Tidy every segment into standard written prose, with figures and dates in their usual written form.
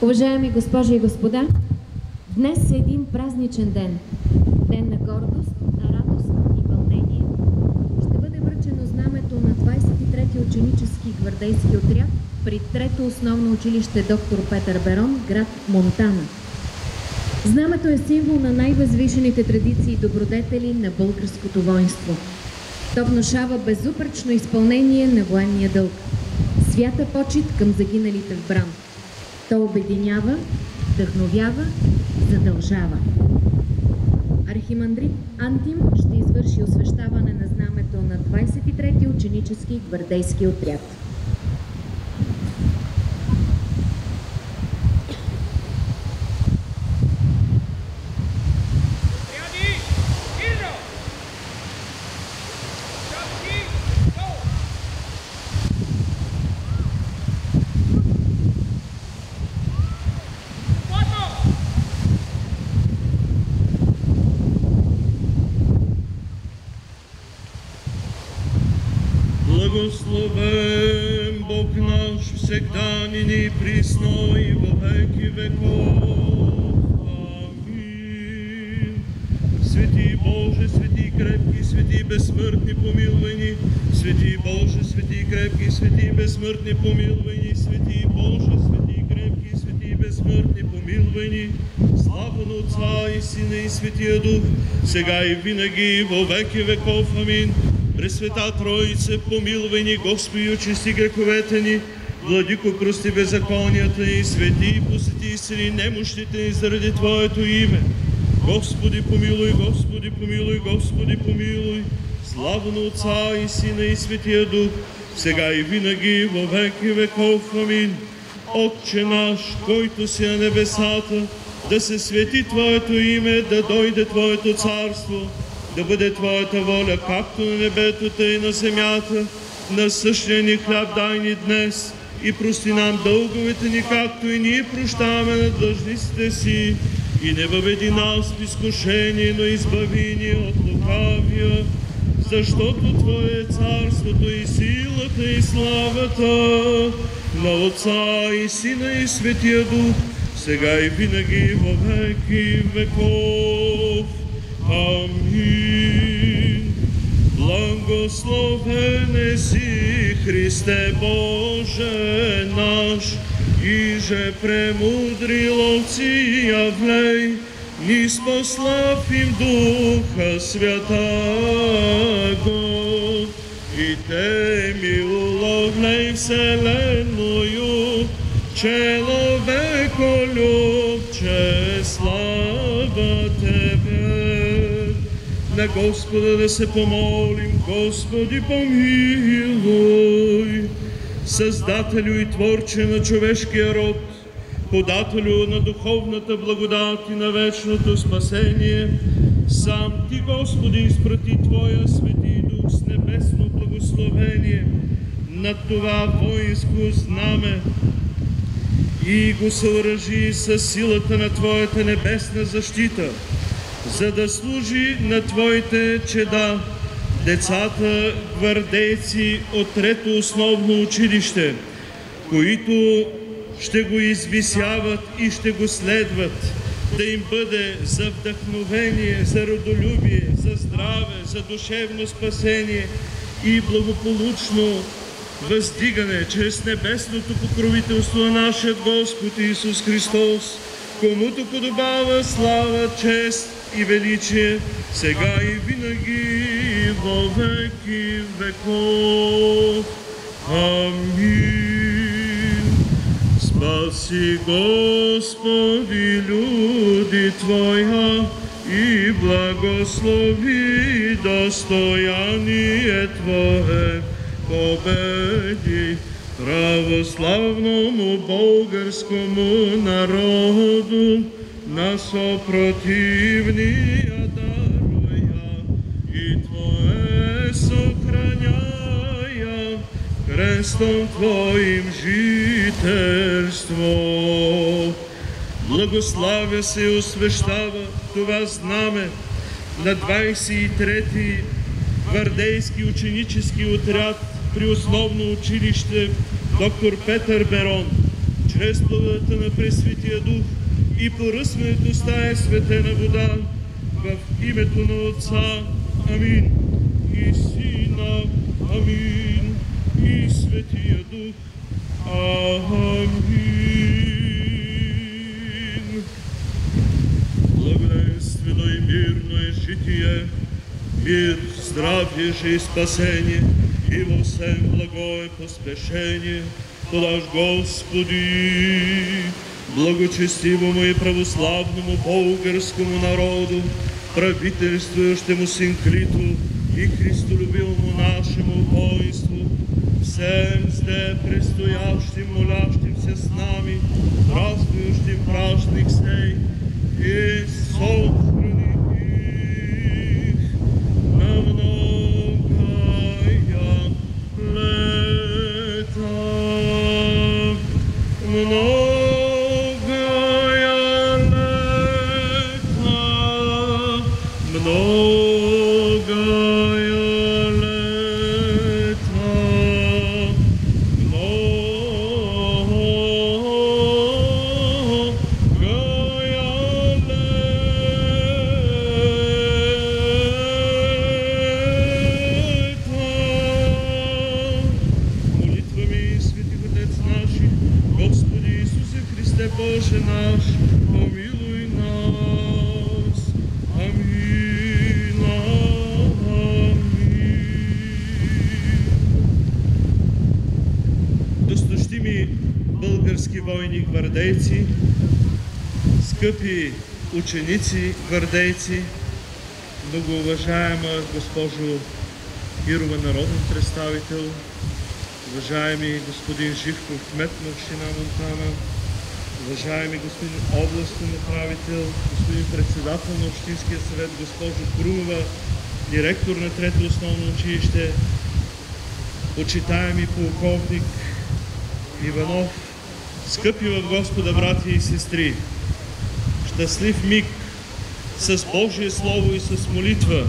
Уважаеми госпожи и господа, днес е един празничен ден. Ден на гордост, на радост и вълнение. Ще бъде връчено знамето на 23-ти ученически гвардейски отряд при Трето основно училище доктор Петър Берон, град Монтана. Знамето е символ на най-възвишените традиции и добродетели на българското воинство. То внушава безупречно изпълнение на военния дълг, свята почит към загиналите в бран. То обединява, вдъхновява, задължава. Архимандрит Антим ще извърши освещаване на знамето на 23-ти ученически гвардейски отряд. Благословен Бог наш, всегда ныне присно и во веки веков. Амин. Свети Боже, свети крепкий, свети бессмертный, помилуй ни. Свети Боже, свети крепкий, свети бессмертный, помилуй ни. Свети Боже, свети крепкий, свети бессмертный, помилуй ни. Слава на Отца и Сина и Светия Дух, сега и винаги во веки веков. Амин. Пресвета Троице, помилвай ни, Господи, очисти греховете ни, Владико, прости беззаконията ни, свети и посети изцели немощните ни заради Твоето име. Господи, помилуй, Господи, помилуй, Господи, помилуй. Слава на Отца и Сина и Светия Дух, сега и винаги во веки веков. Амин. Отче наш, който си на небесата, да се свети Твоето име, да дойде Твоето царство, да бъде Твоята воля, както на небето, тъй и на земята. Насъщния ни хляб дай ни днес и прости нам дълговете ни, както и ние прощаваме на длъжниците си. И не въведи нас в изкушение, но избави ни от лукавия, защото Твое е царството и силата и славата на Отца и Сина и Светия Дух, сега и винаги во веки веков. Амин. Благословен си, Христе Боже наш, иже премудри ловци явлей, ни спославим Духа Святаго, и те ми уловлей вселенную, человеколюбче, слава Тебе. На Господа да се помолим. Господи, помилуй. Създателю и Творче на човешкия род, подателю на духовната благодат и на вечното спасение, сам Ти, Господи, изпрати Твоя Свети Дух с небесно благословение над това воинско знаме и го съоръжи със силата на Твоята небесна защита, за да служи на Твоите чеда, децата гвардейци от Трето основно училище, които ще го извисяват и ще го следват, да им бъде за вдъхновение, за родолюбие, за здраве, за душевно спасение и благополучно въздигане чрез небесното покровителство на нашия Господ Исус Христос, комуто подобава слава, чест и величие, сега и винаги во веки веков. Амин. Спаси, Господи, люди Твоя и благослови достояние Твое, победи православному българскому народу на съпротивния даруя и Твое съхраняя крестом Твоим жителство. Благославя се и освещава това знаме на 23-ти гвардейски ученически отряд при основно училище доктор Петър Берон, чрез благодата на Пресветия Дух и поръсването с тая светена вода, в името на Отца, амин, и Сина, амин, и Светия Дух, амин. Благоденствено и мирно е житие, мир, здравие же и спасение, и во всем благое поспешение, подаш Господи, благочестивому и православному българскому народу, правителствующему синклиту и христолюбивому нашему воинству, всем сте предстоящим, молящим се с нами, празднующим праздник сей, и сохрани их на многая лета. Боже наш, помилуй нас. Амин. Амин. Досточтими български войни гвардейци, скъпи ученици гвардейци, многоуважаема госпожо Ирова, народен представител, уважаеми господин Живков, кмет на община Монтана, уважаеми господин областен управител, господин председател на Общинския съвет, госпожо Крумова, директор на Трето основно училище, почитаеми полковник Иванов, скъпи в Господа братя и сестри, щастлив миг с Божие Слово и с молитва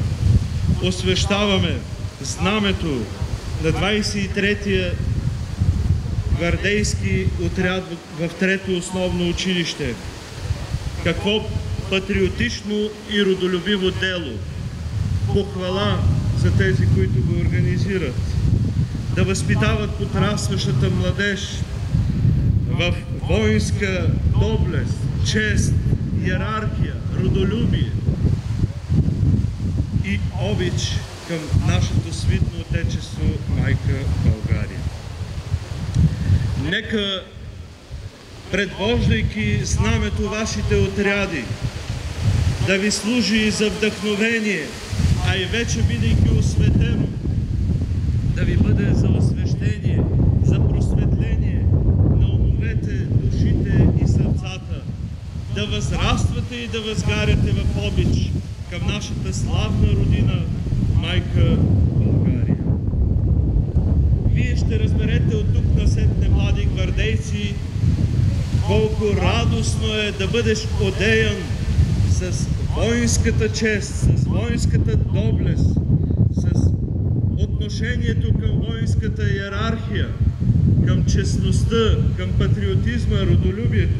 освещаваме знамето на 23-я гвардейски отряд в Трето основно училище. Какво патриотично и родолюбиво дело! Похвала за тези, които го организират. Да възпитават подрастващата младеж в воинска доблест, чест, йерархия, родолюбие и обич към нашето свитно отечество, майка България. Нека, предвождайки знамето вашите отряди, да ви служи за вдъхновение, а и вече бидейки осветено, да ви бъде за освещение, за просветление на умовете, душите и сърцата, да възраствате и да възгаряте в обич към нашата славна родина, майка България. Вие ще разберете от тук насетне, млади гвардейци, колко радостно е да бъдеш одеян с воинската чест, с воинската доблест, с отношението към воинската иерархия, към честността, към патриотизма, родолюбието.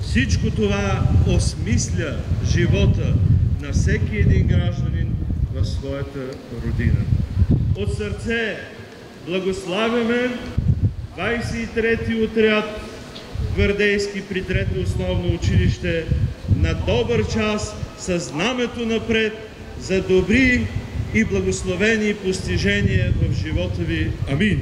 Всичко това осмисля живота на всеки един гражданин в своята родина. От сърце благославяме 23-ти отряд гвардейски при Трето основно училище на добър час със знамето напред за добри и благословени постижения в живота ви. Амин!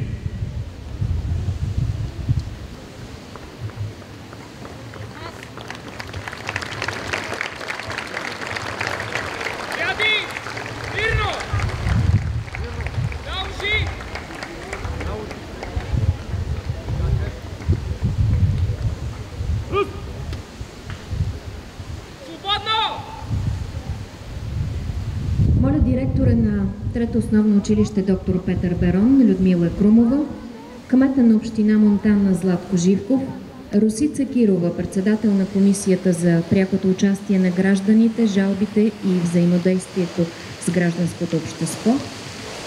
Моля директора на Трето основно училище доктор Петър Берон, Людмила Крумова, кмета на община Монтана Златко Живков, Росица Кирова, председател на Комисията за прякото участие на гражданите, жалбите и взаимодействието с гражданското общество,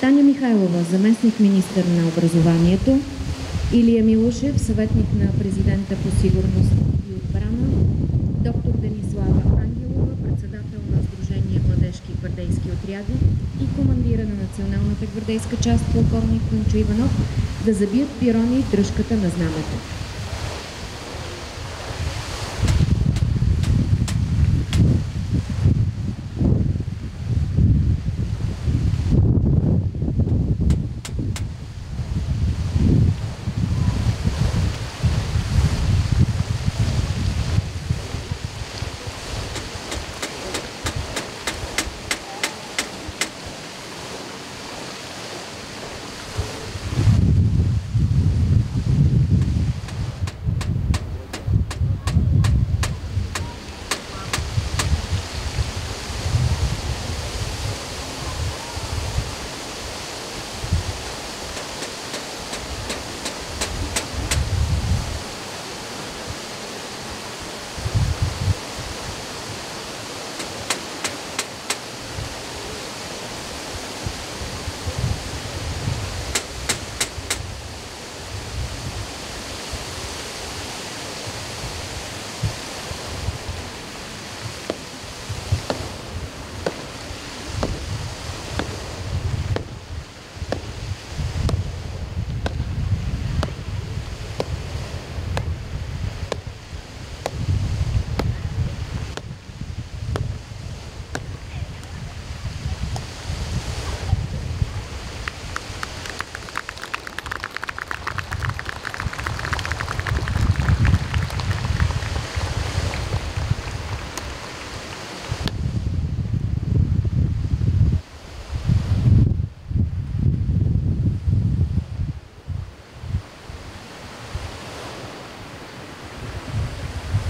Таня Михайлова, заместник министър на образованието, Илия Милушев, съветник на президента по сигурност и отбрана, доктор Денислава Ангелова, председател на Сдружение Младежки гвардейски отряди и командира на Националната гвардейска част полковник Тончо Иванов да забият пирони и дръжката на знамето.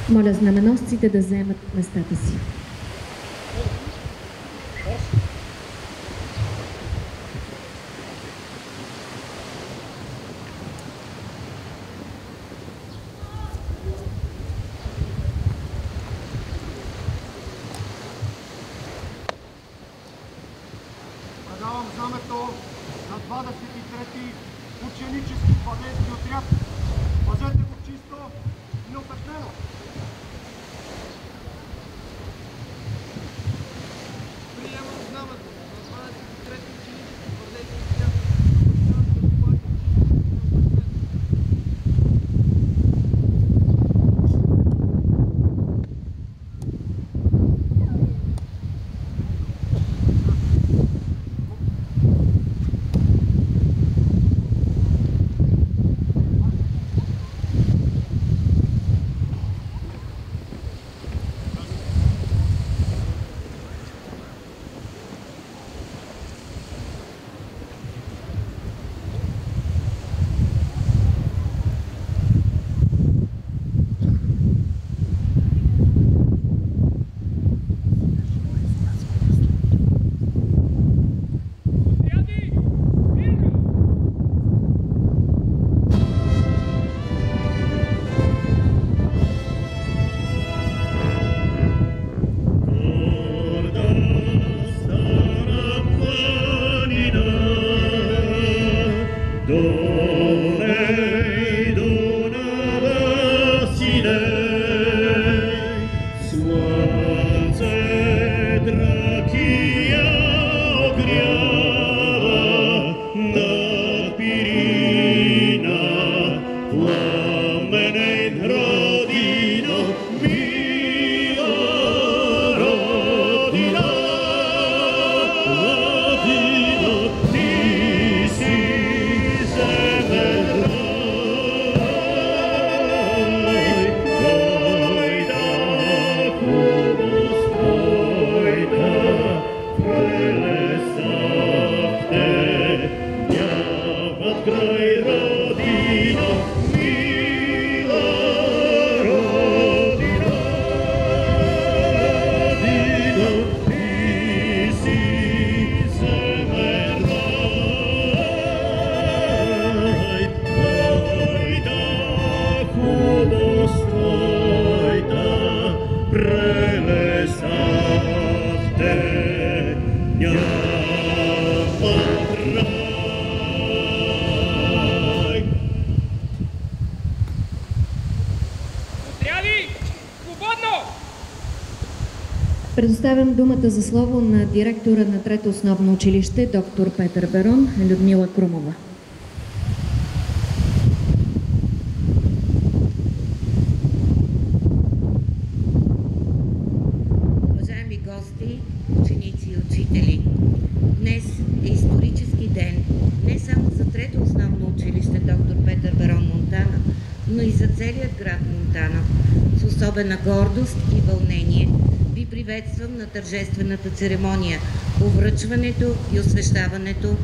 Моля знаменосците да заемат местата си. Предавам знамето на 23-ти ученически гвардейски отряд. Пазете го чисто и неопетнено. Приемам знамето на 23-ти ученически гвардейски Предоставям думата за слово на директора на Трето основно училище, доктор Петър Берон, Людмила Крумова. Уважаеми гости, ученици и учители, днес е исторически ден не само за Трето основно училище доктор Петър Берон Монтана, но и за целият град Монтана. С особена гордост и вълнение ви приветствам на тържествената церемония по връчването и освещаването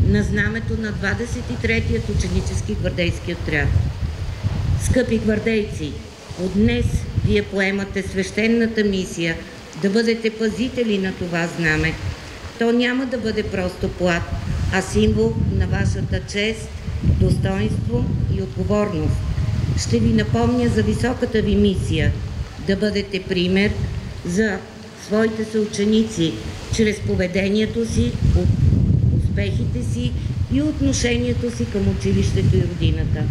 на знамето на 23-тият ученически гвардейски отряд. Скъпи гвардейци, от днес вие поемате свещената мисия да бъдете пазители на това знаме. То няма да бъде просто плат, а символ на вашата чест, достоинство и отговорност. Ще ви напомня за високата ви мисия да бъдете пример за своите съученици чрез поведението си, успехите си и отношението си към училището и родината.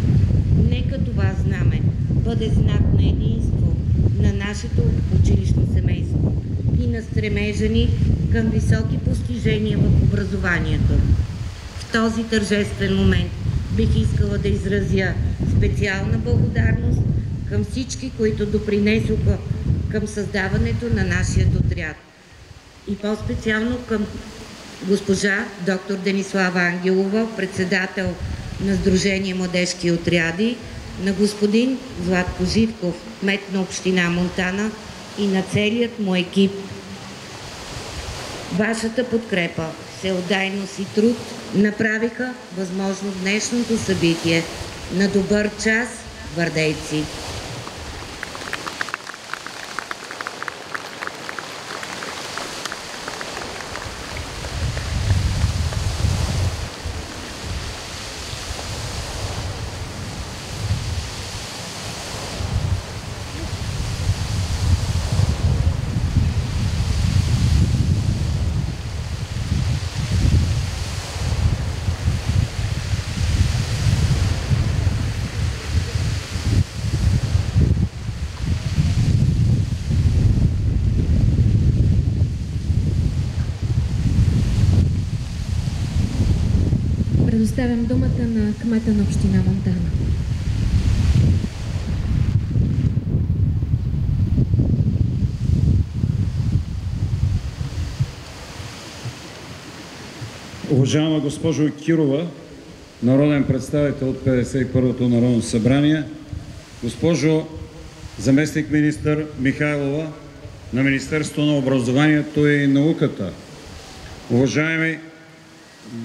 Нека това знаме бъде знак на единство на нашето училищно семейство и на стремежа ни към високи постижения в образованието. В този тържествен момент бих искала да изразя специална благодарност към всички, които допринесоха към създаването на нашия отряд. И по-специално към госпожа доктор Денислава Ангелова, председател на Сдружение Младежки отряди, на господин Златко Живков, кмет на община Монтана и на целият му екип. Вашата подкрепа, всеотдайност и труд направиха възможно днешното събитие. На добър час, гвардейци! Предоставям думата на кмета на община Монтана. Уважаема госпожо Кирова, народен представител от 51-то Народно събрание, госпожо заместник-министър Михайлова на Министерството на образованието и науката, уважаеми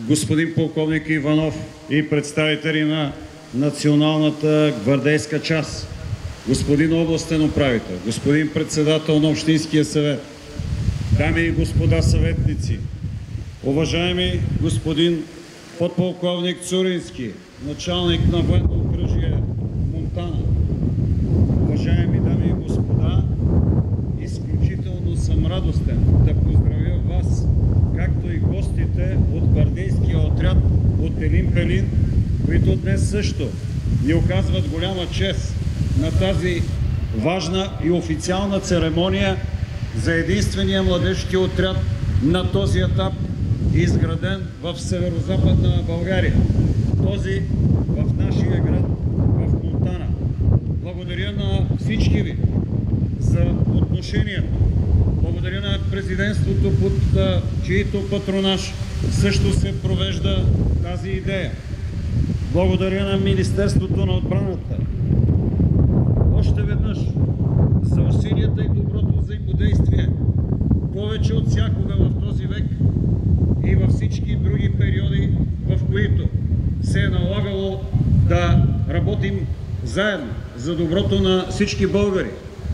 господин полковник Иванов и представители на Националната гвардейска част, господин областен управител, господин председател на Общинския съвет, дами и господа съветници, уважаеми господин подполковник Цурински, началник на военно окръжие Монтана, уважаеми дами и господа, изключително съм радостен да поздравя вас, както и гостите от гвардейския отряд от Елин Пелин, които днес също ни оказват голяма чест на тази важна и официална церемония за единствения младежки отряд на този етап, изграден в северо-западна България, този в нашия град, в Монтана. Благодаря на всички ви за отношението. Благодаря на президентството, под чието патронаж също се провежда тази идея. Благодаря на Министерството на отбраната. Още веднъж за усилията и доброто взаимодействие, повече от всякога в този век и във всички други периоди, в които се е налагало да работим заедно за доброто на всички българи.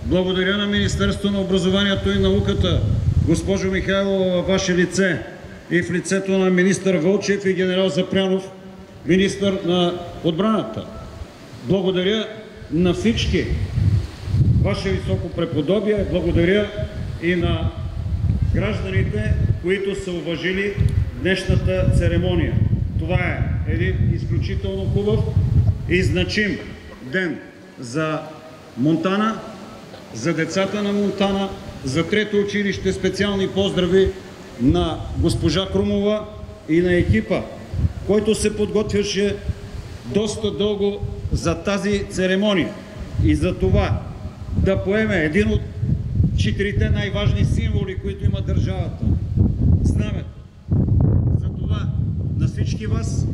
Благодаря на Министерството на образованието и науката, госпожо Михайлова, във ваше лице и в лицето на министър Вълчев и генерал Запрянов, министър на отбраната. Благодаря на всички ваше високо преподобие, благодаря и на гражданите, които са уважили днешната церемония. Това е един изключително хубав и значим ден за Монтана, за децата на Монтана за трето училище специални поздрави на госпожа Крумова и на екипа, който се подготвяше доста дълго за тази церемония и за това да поеме един от четирите най-важни символи, които има държавата – знамето. За това на всички вас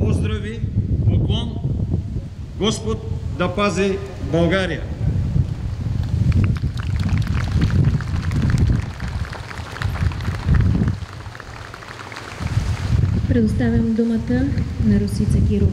поздрави, поклон, Господ да пази България! Предоставям думата на Росица Кирова.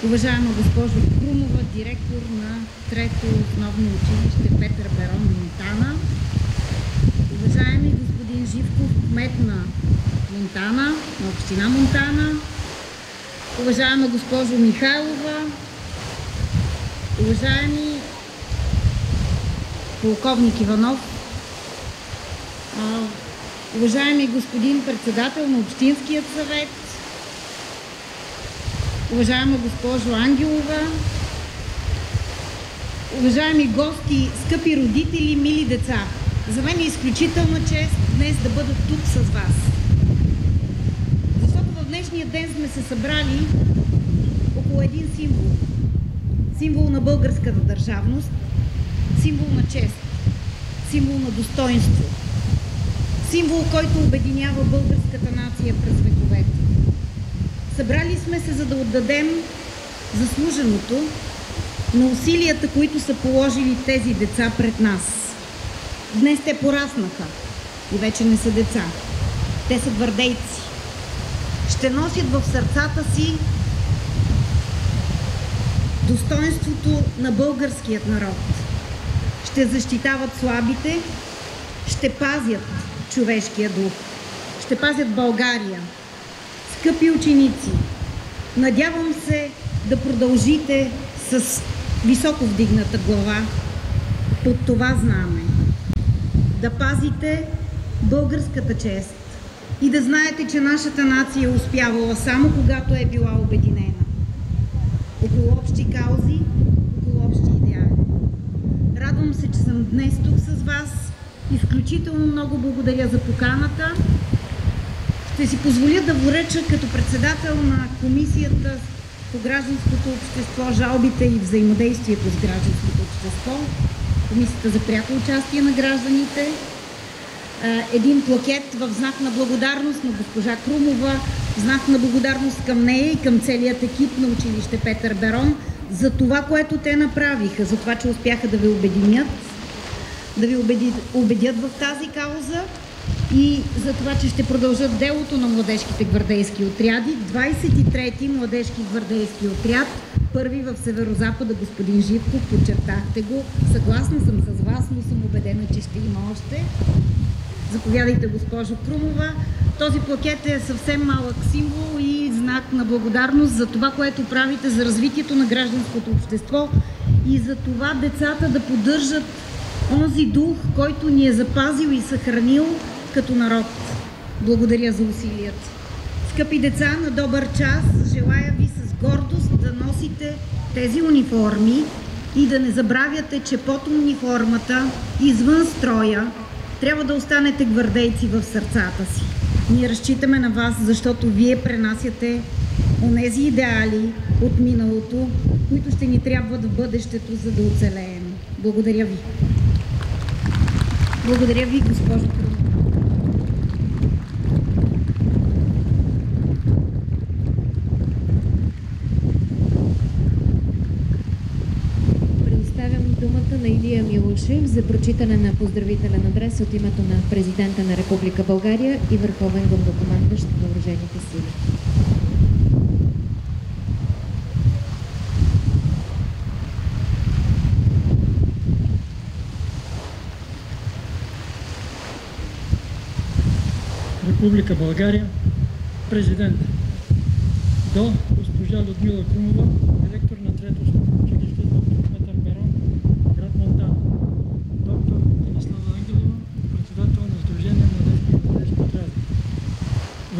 Уважаема госпожо Крумова, директор на Трето основно училище Петър Берон, Монтана, уважаеми господин Живков, кмет на Монтана, на община Монтана, уважаема госпожо Михайлова, уважаеми полковник Иванов, уважаеми господин председател на Общинският съвет, уважаема госпожо Ангелова, уважаеми гости, скъпи родители, мили деца! За мен е изключителна чест днес да бъда тук с вас. Защото в днешния ден сме се събрали около един символ. Символ на българската държавност, символ на чест, символ на достоинство, символ, който обединява българската нация през вековете. Събрали сме се, за да отдадем заслуженото на усилията, които са положили тези деца пред нас. Днес те пораснаха и вече не са деца. Те са гвардейци. Ще носят в сърцата си достоинството на българският народ. Ще защитават слабите, ще пазят човешкия дух, ще пазят България. Скъпи ученици, надявам се да продължите с високо вдигната глава под това знаме. Да пазите българската чест и да знаете, че нашата нация е успявала само когато е била обединена. Около общи каузи, около общи идеали. Радвам се, че съм днес тук с вас. Изключително много благодаря за поканата. Ще си позволя да връча като председател на Комисията по гражданското общество, жалбите и взаимодействието с гражданското общество, Комисията за пряко участие на гражданите, един плакет в знак на благодарност на госпожа Крумова, в знак на благодарност към нея и към целият екип на училище Петър Берон за това, което те направиха, за това, че успяха да ви обединят, да ви убедят в тази кауза и за това, че ще продължат делото на младежките гвардейски отряди. 23-ти младежки гвардейски отряд, първи в Северозапада, господин Живков, подчертахте го. Съгласна съм с вас, но съм убедена, че ще има още. Заповядайте, госпожо Крумова. Този плакет е съвсем малък символ и знак на благодарност за това, което правите за развитието на гражданското общество и за това децата да поддържат онзи дух, който ни е запазил и съхранил като народ. Благодаря за усилията. Скъпи деца, на добър час! Желая ви с гордост да носите тези униформи и да не забравяте, че под униформата, извън строя, трябва да останете гвардейци в сърцата си. Ние разчитаме на вас, защото вие пренасяте онези идеали от миналото, които ще ни трябват в бъдещето, за да оцелеем. Благодаря ви. Благодаря ви, госпожо Крумова. Предоставям думата на Илия Милушев за прочитане на поздравителен адрес от името на президента на Република България и върховен главнокомандващ на въоръжените сили. Република България, президент. До госпожа Людмила Крумова, директор на Трето училище Петър Берон, град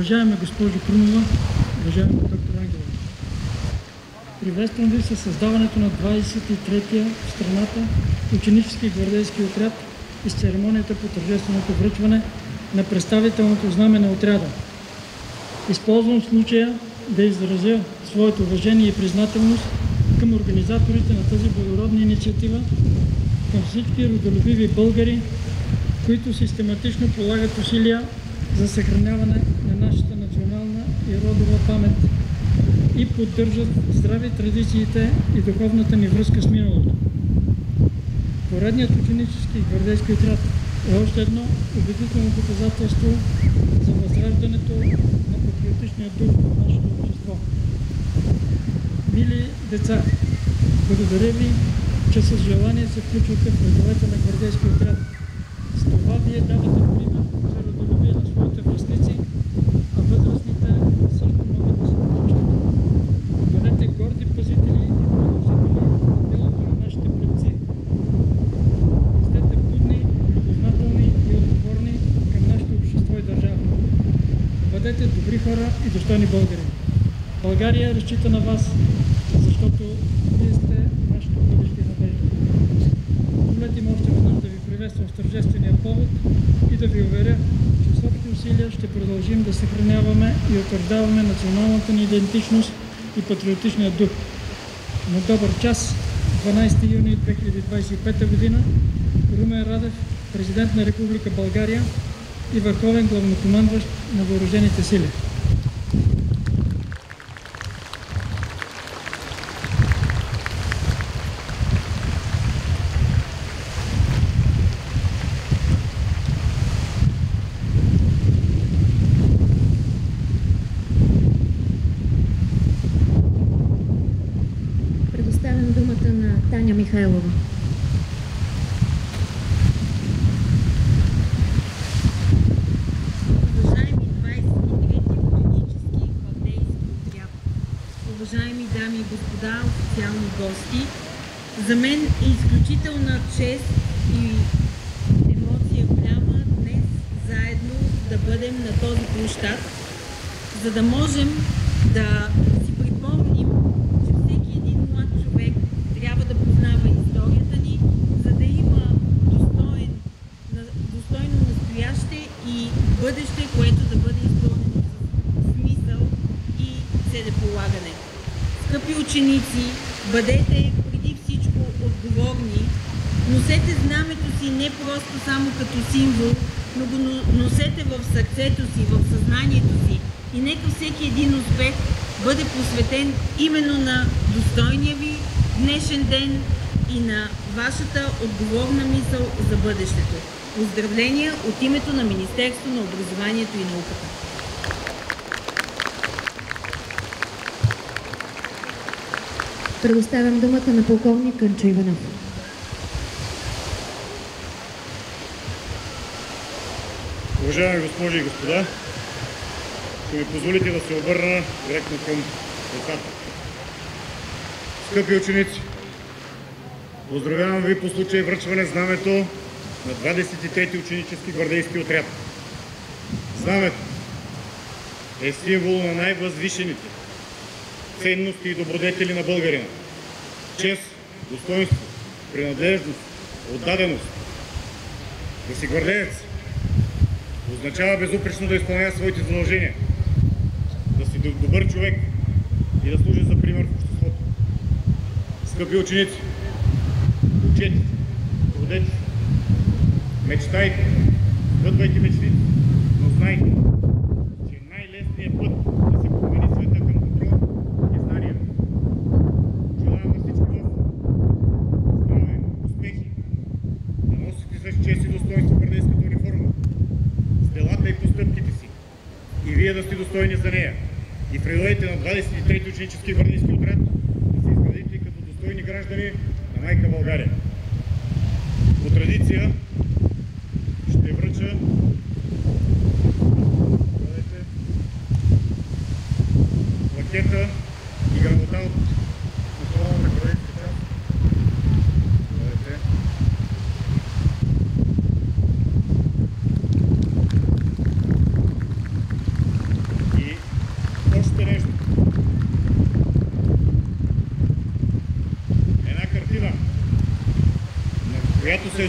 Уважаема госпожо Крумова, уважаема доктор Ангелова, приветствам ви със създаването на 23-я в страната ученически гвардейски отряд и с церемонията по тържественото връчване на представителното знаме на отряда. Използвам случая да изразя своето уважение и признателност към организаторите на тази благородна инициатива, към всички родолюбиви българи, които систематично полагат усилия за съхраняване на нашата национална и родова памет и поддържат здрави традициите и духовната ни връзка с миналото. Поредният ученически гвардейски отряд е още едно убедително доказателство за възраждането на патриотичния дух в нашето общество. Мили деца, благодаря ви, че с желание се включвате в редовете на гвардейски отряд. С това вие давате пример за родолюбие на своите връстници, а възрастните също могат да се включат. Бъдете горди пазители и продължители на делото на нашите предци. Бъдете будни, любознателни и отговорни към нашето общество и държава. Бъдете добри хора и достойни българи. България разчита на вас, защото вие сте нашето бъдеще и надежда. Позволете ми още веднъж да ви приветствам в тържествения повод и да ви уверя, че с общи усилия ще продължим да съхраняваме и утвърждаваме националната ни идентичност и патриотичния дух. На добър час, 12 юни 2025 г., Румен Радев, президент на Република България и върховен главнокомандващ на въоръжените сили. Предоставям думата на Таня Михайлова. Уважаеми 23-ти ученически гвардейски отряд, уважаеми дами и господа, официални гости, за мен е изключителна чест и емоция голяма днес заедно да бъдем на този площад, за да можем да си припомним, че всеки един млад човек трябва да познава историята ни, за да има достойно настояще и бъдеще, което да бъде изпълнено с смисъл и целеполагане. Скъпи ученици, бъдете преди всичко отговорни, носете знамето си не просто само като символ, но го носете в сърцето си, в съзнанието си и нека всеки един успех бъде посветен именно на достойния ви днешен ден и на вашата отговорна мисъл за бъдещето. Поздравления от името на Министерството на образованието и науката. Предоставям думата на полковник Кънчо Иванов. Уважаеми госпожи и господа, ще ми позволите да се обърна директно към децата. Скъпи ученици, поздравявам ви по случай връчване знамето на 23-ти ученически гвардейски отряд. Знамето е символ на най-възвишените ценности и добродетели на българина. Чест, достоинство, принадлежност, отдаденост. Да си гвардеец означава безупречно да изпълнява своите задължения, да си добър човек и да служи за пример в обществото. Скъпи ученици, учете, трудете се, мечтайте, бъдвайте мечти, но знайте, че най-лесният път да се промени света към добро е знанието. Желая на всички вас здраве, успехи, да носите с чест и достоинство гвардейската униформа, с делата и постъпките си, и вие да сте достойни за нея. И в редовете на 23-ти ученически гвардейски отряд да се изградите като достойни граждани на майка България. По традиция ще връча плакета и грамота от националната гвардейска част.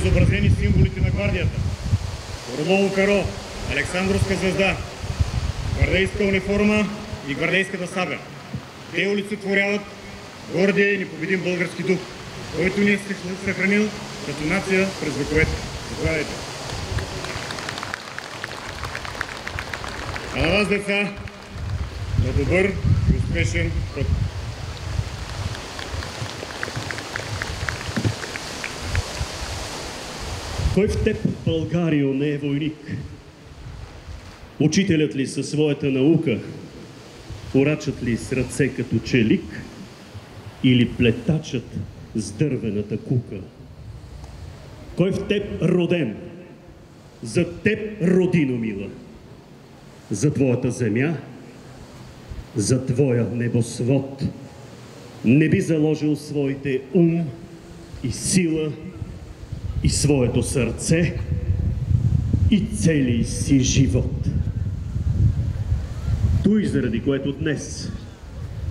изобразени символите на гвардията. Орлово перо, Александровска звезда, гвардейска униформа и гвардейската сабя. Те олицетворяват гордия и непобедим български дух, който ни е съхранил като нация през вековете. Заповядайте. А на вас, деца, на добър и успешен път! Кой в теб, Българио, не е войник? Учителят ли със своята наука? Орачът ли с ръце като челик? Или плетачът с дървената кука? Кой в теб роден? За теб, родино мила, за твоята земя, за твоя небосвод, не би заложил своите ум и сила и своето сърце и целия си живот. Той, заради което днес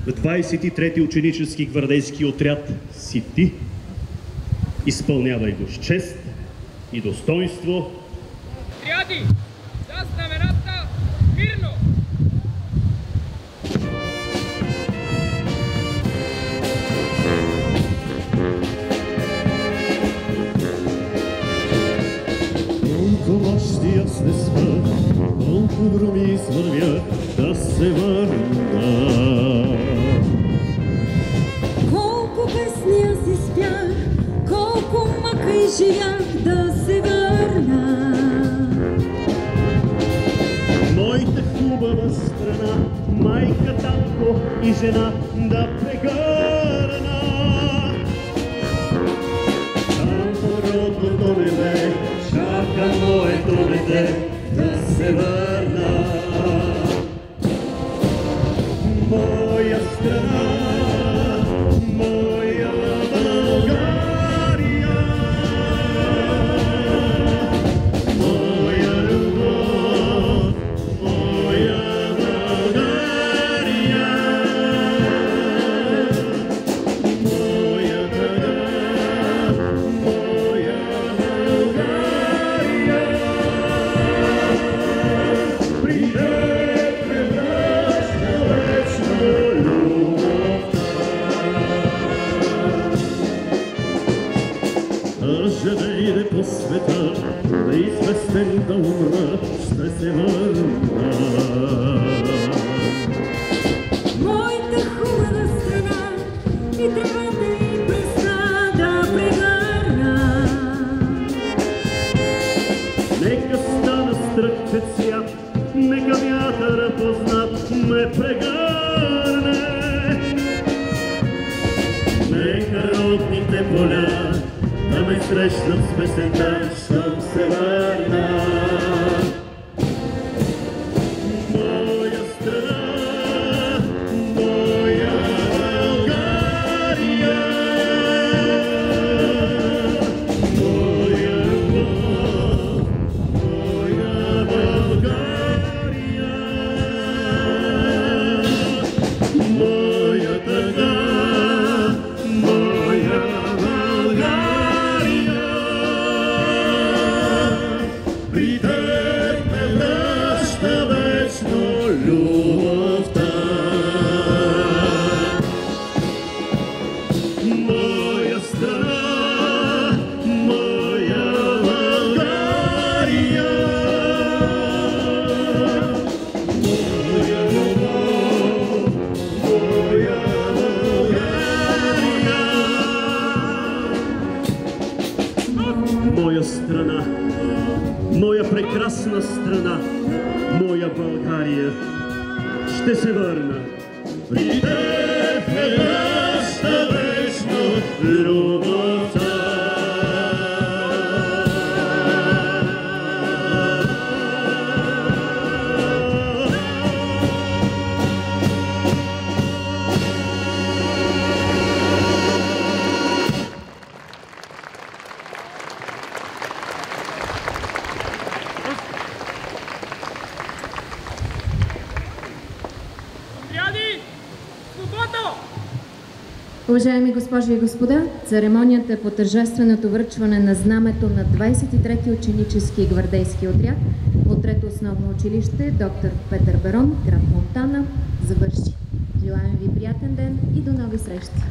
в 23-ти ученически гвардейски отряд си ти, изпълнявай го с чест и достоинство. Отряди! За знамената мирно! Колко нощи аз не спах, колко думи извървях да се върна. Колко песни аз изпях, колко мъка изживях да се върна. Моята хубава страна, майка, татко и жена да прегърна. Там по родното небе чака моето дете да се върна. Моя страна, моя България, моя любов, моя България, моя дъга, моя България. При теб превръща вечно любовта. Живейде по света, неизвестен да умра, ще се върна. Моята хубава страна и трябва да й пресна да прегърна. Нека стана стръкче цвят, нека вятъра познат ме прегърне. Нека родните поля да ме срещнат с песента, щом се върна. Моя страна, моя България, моя любов, моя България, моя дъга, моя България. При теб ме връща вечно любовта. Моя страна, моя България, моя любов, моя България. Моя страна, моя прекрасна страна, моя България, ще се върна. При теб ме връща вечно любовта. Отряди! Свободно! Уважаеми госпожи и господа, церемонията по тържественото връчване на знамето на 23-ти ученически гвардейски отряд от Трето основно училище доктор Петър Берон, град Монтана, завърши. Желаем ви приятен ден и до нови срещи!